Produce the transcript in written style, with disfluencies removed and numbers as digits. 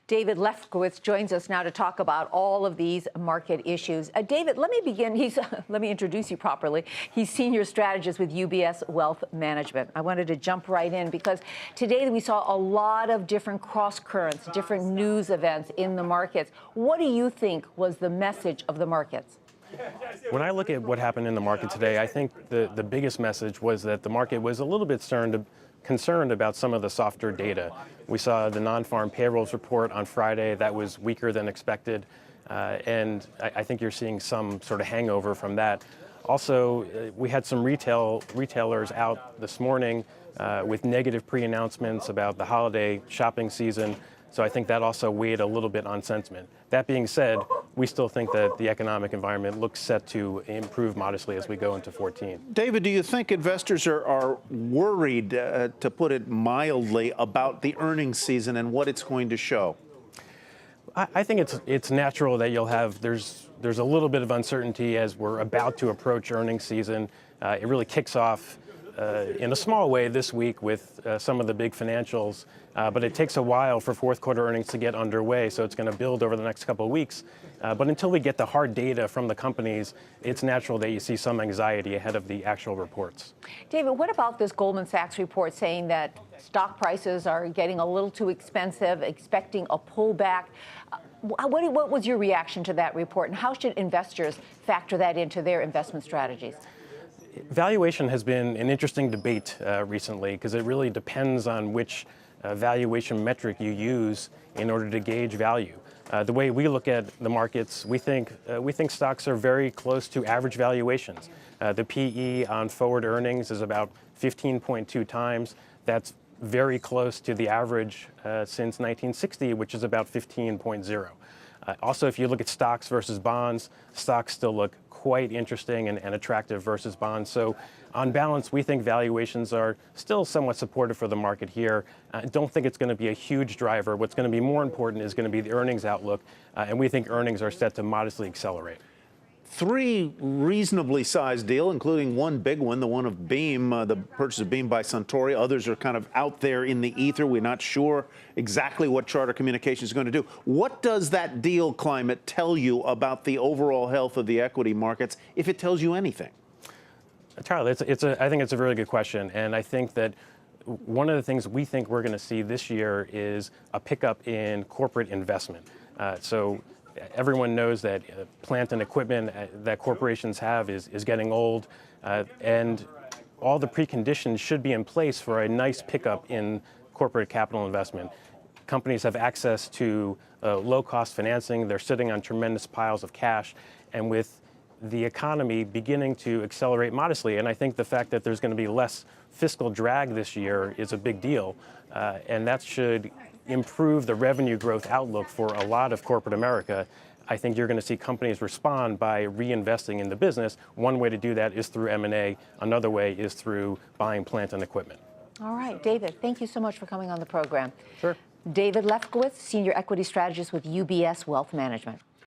David Lefkowitz joins us now to talk about all of these market issues. David, let me begin. Let me introduce you properly. He's senior strategist with UBS Wealth Management. I wanted to jump right in because today we saw a lot of different cross currents, different news events in the markets. What do you think was the message of the markets? When I look at what happened in the market today, I think the biggest message was that the market was a little bit concerned about some of the softer data. We saw the non-farm payrolls report on Friday that was weaker than expected, and I think you're seeing some sort of hangover from that. Also, we had some retailers out this morning with negative pre-announcements about the holiday shopping season, so I think that also weighed a little bit on sentiment. That being said, we still think that the economic environment looks set to improve modestly as we go into 14. David, do you think investors are worried, to put it mildly, about the earnings season and what it's going to show? I think it's natural that there's a little bit of uncertainty as we're about to approach earnings season. It really kicks off in a small way this week with some of the big financials, but it takes a while for fourth quarter earnings to get underway, so it's going to build over the next couple of weeks. But until we get the hard data from the companies, it's natural that you see some anxiety ahead of the actual reports. David, what about this Goldman Sachs report saying that stock prices are getting a little too expensive, expecting a pullback? What was your reaction to that report, and how should investors factor that into their investment strategies? Valuation has been an interesting debate recently because it really depends on which valuation metric you use in order to gauge value. The way we look at the markets, we think stocks are very close to average valuations. The PE on forward earnings is about 15.2 times. That's very close to the average since 1960, which is about 15.0. Also, if you look at stocks versus bonds, stocks still look quite interesting and attractive versus bonds. So on balance, we think valuations are still somewhat supportive for the market here. I don't think it's going to be a huge driver. What's going to be more important is going to be the earnings outlook, and we think earnings are set to modestly accelerate. Three reasonably sized deals, including one big one, the one of Beam, the purchase of Beam by Suntory. Others are kind of out there in the ether. We're not sure exactly what Charter Communications is going to do. What does that deal climate tell you about the overall health of the equity markets, if it tells you anything? Charlie, I think it's a really good question, and I think that one of the things we think we're going to see this year is a pickup in corporate investment. So everyone knows that plant and equipment that corporations have is getting old, and all the preconditions should be in place for a nice pickup in corporate capital investment. Companies have access to low-cost financing. They're sitting on tremendous piles of cash, and with the economy beginning to accelerate modestly, and I think the fact that there's going to be less fiscal drag this year is a big deal, and that should improve the revenue growth outlook for a lot of corporate America. I think you're going to see companies respond by reinvesting in the business. One way to do that is through M&A. Another way is through buying plant and equipment. All right, David, thank you so much for coming on the program. Sure. David Lefkowitz, senior equity strategist with UBS Wealth Management.